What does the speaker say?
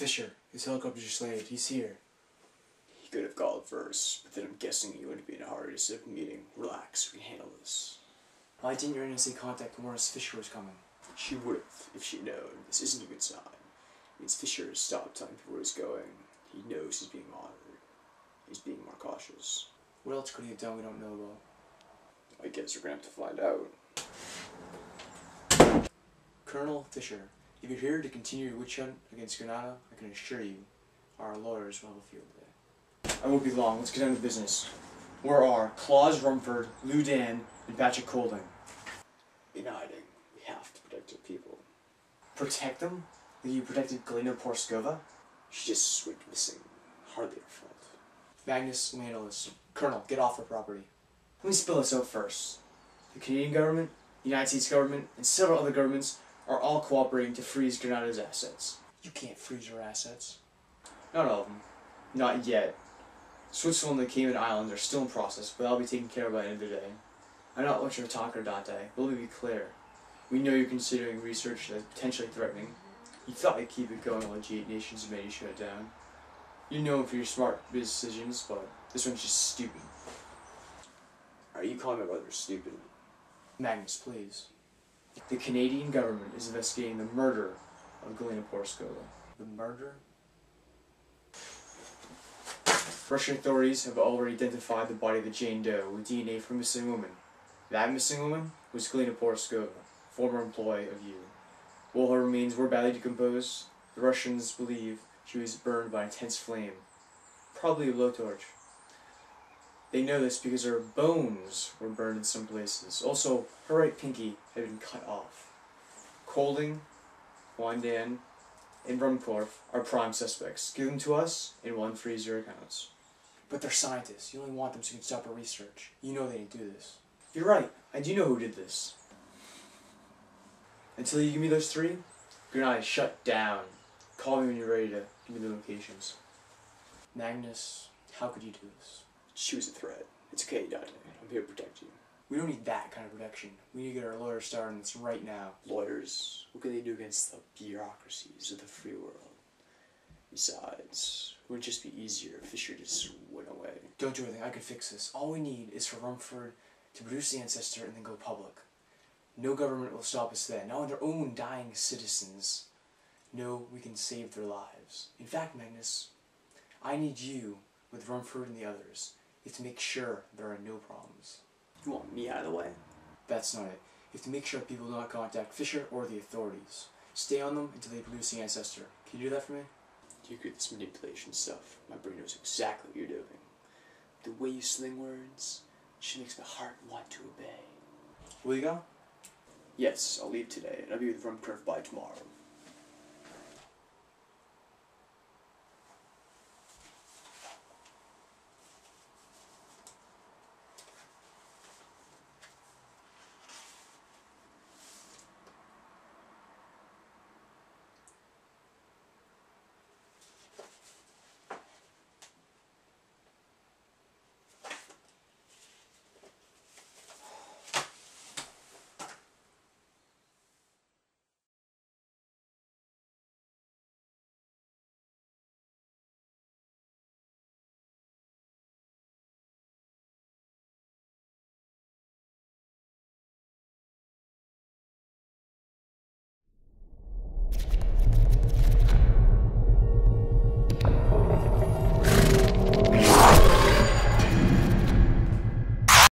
Fisher. His helicopter's just landed. He's here. He could have called first, but then I'm guessing he wouldn't be in a hurry to set up a meeting. Relax, we can handle this. Why didn't your NSA contact warn us Fisher was coming? She would have, if she'd known. This isn't a good sign. It means Fisher has stopped telling people where he's going. He knows he's being monitored. He's being more cautious. What else could he have done we don't know about? I guess we're gonna have to find out. Colonel Fisher, if you're here to continue your witch hunt against Granada, I can assure you, our lawyers will have a field day. I won't be long. Let's get down to business. Where are Claus Rumford, Lou Dan, and Patrick Colding? In hiding. We have to protect our people. Protect them? Like you protected Galena Porskova? She just went missing. Hardly her fault. Magnus Mandalis, Colonel, get off the property. Let me spill this out first. The Canadian government, the United States government, and several other governments are all cooperating to freeze Grenada's assets. You can't freeze her assets. Not all of them. Not yet. Switzerland and the Cayman Islands are still in process, but that'll be taken care of by the end of the day. I'm not much of a talker, Dante, but let me be clear. We know you're considering research that's potentially threatening. You thought you'd keep it going while G8 nations made you shut it down. You're known for your smart business decisions, but this one's just stupid. Are you calling my brother stupid? Magnus, please. The Canadian government is investigating the murder of Galena Porskova. The murder? Russian authorities have already identified the body of the Jane Doe with DNA from a missing woman. That missing woman was Galena Porskova, former employee of you. While her remains were badly decomposed, the Russians believe she was burned by an intense flame, probably a blowtorch. They know this because her bones were burned in some places. Also, her right pinky had been cut off. Colding, Wandan, and Rumkorf are prime suspects. Give them to us, and we'll unfreeze your accounts. But they're scientists. You only want them so you can stop our research. You know they didn't do this. You're right. I do know who did this. Until you give me those three, Granada is shut down. Call me when you're ready to give me the locations. Magnus, how could you do this? She was a threat. It's okay, Dante. I'm here to protect you. We don't need that kind of protection. We need to get our lawyers started on this right now. Lawyers? What can they do against the bureaucracies of the free world? Besides, it would just be easier if Fisher just went away. Don't do anything. I can fix this. All we need is for Rumford to produce the Ancestor and then go public. No government will stop us then. Not when their own dying citizens know we can save their lives. In fact, Magnus, I need you, with Rumford and the others, you have to make sure there are no problems. You want me out of the way? That's not it. You have to make sure people do not contact Fisher or the authorities. Stay on them until they produce the Ancestor. Can you do that for me? You get this manipulation stuff. My brain knows exactly what you're doing. The way you sling words, she makes my heart want to obey. Will you go? Yes, I'll leave today, and I'll be with Rumcurve by tomorrow.